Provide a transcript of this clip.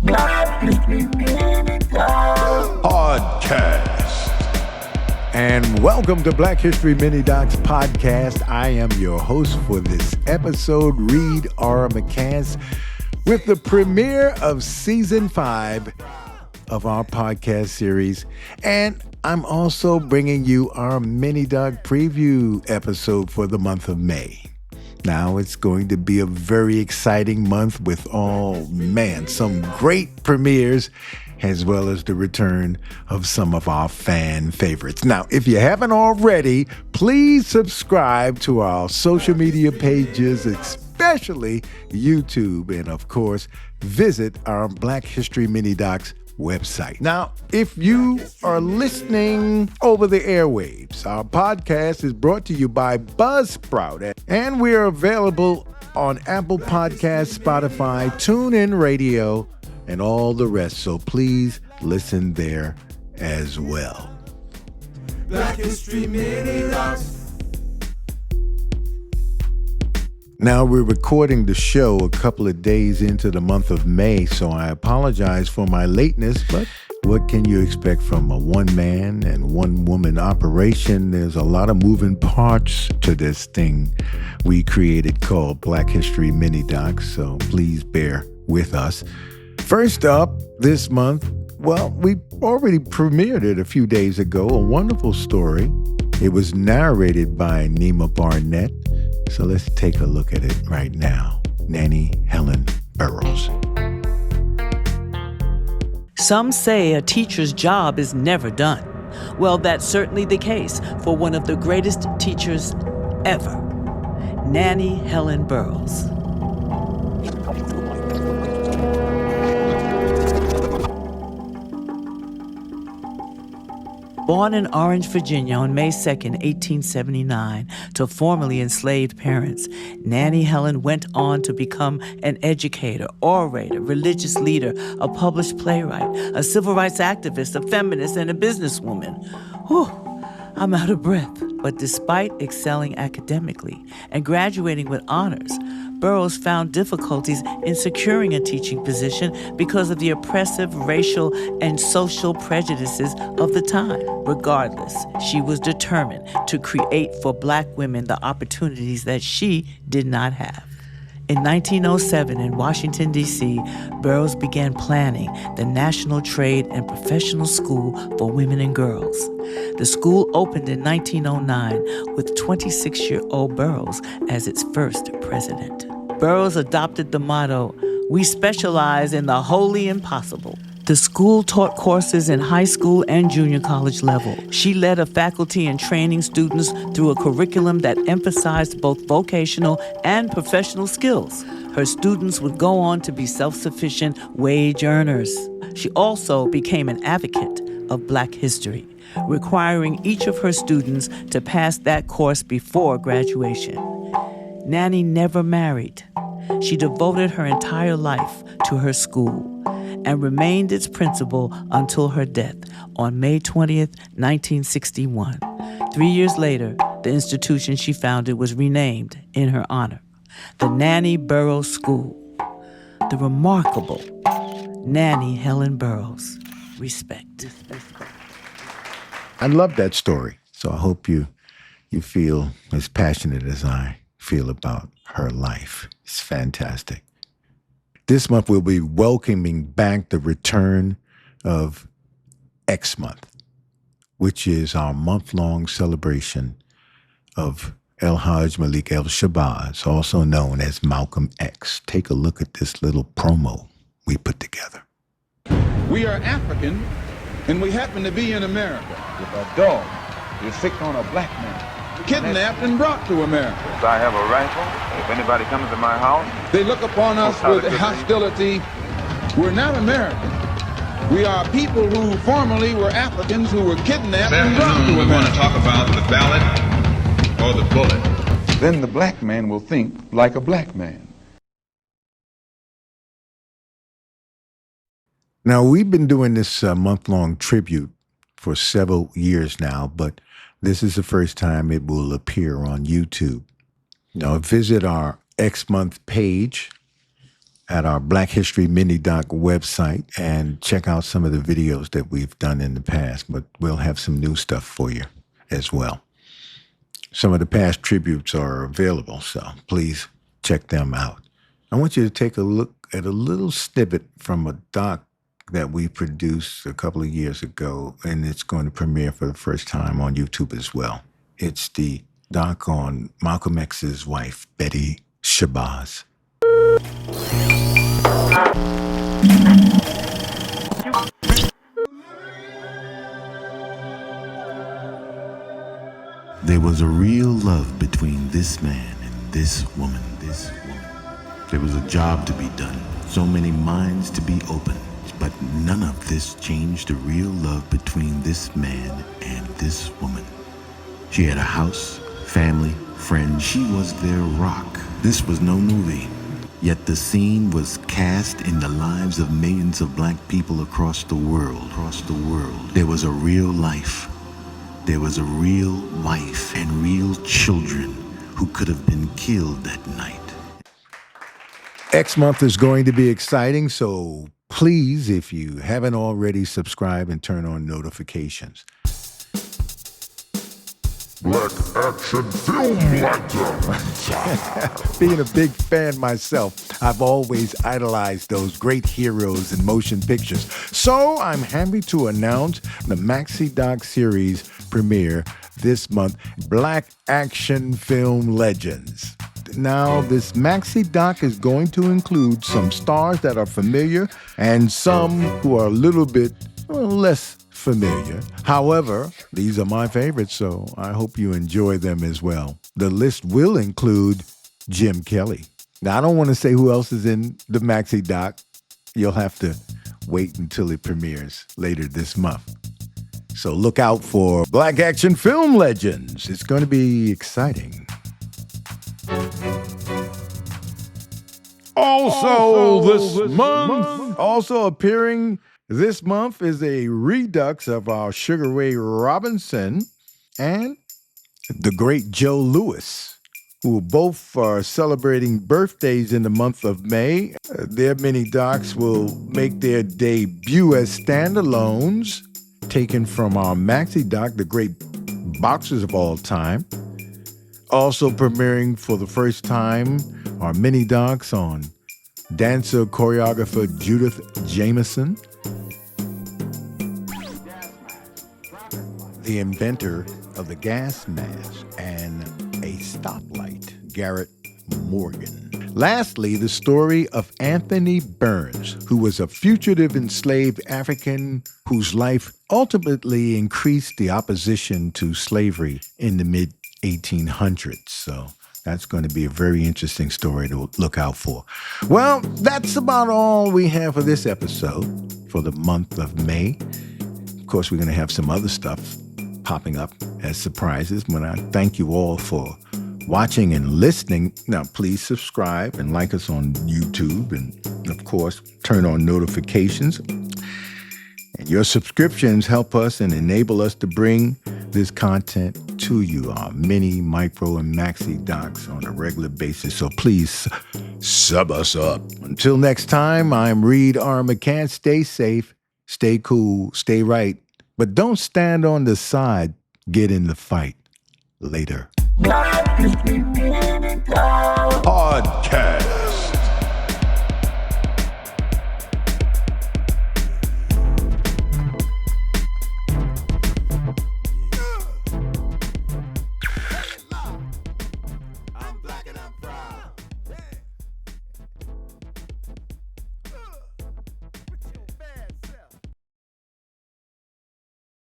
Podcast. And welcome to Black History Mini Docs Podcast. I am your host for this episode, Reed R. McCants, with the premiere of Season 5 of our podcast series. And I'm also bringing you our Mini Doc preview episode for the month of May. Now it's going to be a very exciting month with, some great premieres, as well as the return of some of our fan favorites. Now, if you haven't already, please subscribe to our social media pages, especially YouTube, and of course, visit our Black History Mini Docs website. Now, if you are listening over the airwaves, our podcast is brought to you by Buzzsprout, and we are available on Apple Podcasts, Spotify, TuneIn Radio, and all the rest. So please listen there as well. Black History Mini Docs. Now, we're recording the show a couple of days into the month of May, so I apologize for my lateness, but what can you expect from a one-man and one-woman operation? There's a lot of moving parts to this thing we created called Black History Mini Docs, so please bear with us. First up this month, we already premiered it a few days ago, a wonderful story. It was narrated by Nima Barnett. So let's take a look at it right now. Nannie Helen Burroughs. Some say a teacher's job is never done. Well, that's certainly the case for one of the greatest teachers ever, Nannie Helen Burroughs. Born in Orange, Virginia on May 2nd, 1879, to formerly enslaved parents, Nannie Helen went on to become an educator, orator, religious leader, a published playwright, a civil rights activist, a feminist, and a businesswoman. Whew, I'm out of breath. But despite excelling academically and graduating with honors, Burroughs found difficulties in securing a teaching position because of the oppressive racial and social prejudices of the time. Regardless, she was determined to create for Black women the opportunities that she did not have. In 1907, in Washington, D.C., Burroughs began planning the National Trade and Professional School for Women and Girls. The school opened in 1909 with 26-year-old Burroughs as its first president. Burroughs adopted the motto, "We specialize in the wholly impossible." The school taught courses in high school and junior college level. She led a faculty and training students through a curriculum that emphasized both vocational and professional skills. Her students would go on to be self-sufficient wage earners. She also became an advocate of Black history, requiring each of her students to pass that course before graduation. Nannie never married. She devoted her entire life to her school and remained its principal until her death on May 20th, 1961. 3 years later, the institution she founded was renamed in her honor, the Nannie Burroughs School. The remarkable Nannie Helen Burroughs. Respect. I love that story, so I hope you feel as passionate as I feel about her life. It's fantastic. This month, we'll be welcoming back the return of XMonth, which is our month-long celebration of El Hajj Malik El-Shabazz, also known as Malcolm X. Take a look at this little promo we put together. We are African, and we happen to be in America. If a dog is sick on a black man, kidnapped and brought to America. I have a rifle. If anybody comes to my house, they look upon us with hostility. We're not American. We are people who formerly were Africans who were kidnapped and brought to America. We're going to talk about the ballot or the bullet. Then the black man will think like a black man. Now, we've been doing this month-long tribute for several years now, but this is the first time it will appear on YouTube. Now, visit our XMonth page at our Black History Mini Doc website and check out some of the videos that we've done in the past, but we'll have some new stuff for you as well. Some of the past tributes are available, so please check them out. I want you to take a look at a little snippet from a doc that we produced a couple of years ago, and it's going to premiere for the first time on YouTube as well. It's the doc on Malcolm X's wife, Betty Shabazz. There was a real love between this man and this woman. There was a job to be done, so many minds to be opened, but none of this changed the real love between this man and this woman. She had a house, family, friends. She was their rock. This was no movie. Yet the scene was cast in the lives of millions of black people across the world. There was a real life. There was a real wife and real children who could have been killed that night. XMonth is going to be exciting, so please, if you haven't already, subscribe and turn on notifications. Black action film lighter. Being a big fan myself, I've always idolized those great heroes in motion pictures. So I'm happy to announce the MaxiDo series premiere this month, Black Action Film Legends. Now, this MaxiDo is going to include some stars that are familiar and some who are a little bit less familiar. However, these are my favorites, so I hope you enjoy them as well. The list will include Jim Kelly. Now, I don't want to say who else is in the MaxiDo. You'll have to wait until it premieres later this month. So look out for Black Action Film Legends. It's going to be exciting. Also appearing this month is a redux of our Sugar Ray Robinson and the great Joe Louis, who both are celebrating birthdays in the month of May. Their mini docs will make their debut as standalones, taken from our MaxiDo, the great boxers of all time. Also premiering for the first time are mini docs on dancer choreographer Judith Jamison, the inventor of the gas mask and a stoplight, Garrett Morgan. Lastly, the story of Anthony Burns, who was a fugitive enslaved African whose life ultimately increased the opposition to slavery in the mid-1800s. So that's going to be a very interesting story to look out for. Well, that's about all we have for this episode for the month of May. Of course, we're going to have some other stuff popping up as surprises. But I thank you all for watching and listening. Now, please subscribe and like us on YouTube. And, of course, turn on notifications. And your subscriptions help us and enable us to bring this content to you, our mini, micro, and maxi docs on a regular basis. So please sub us up. Until next time, I'm Reed R. McCann. Stay safe, stay cool, stay right. But don't stand on the side. Get in the fight. Later. Podcast.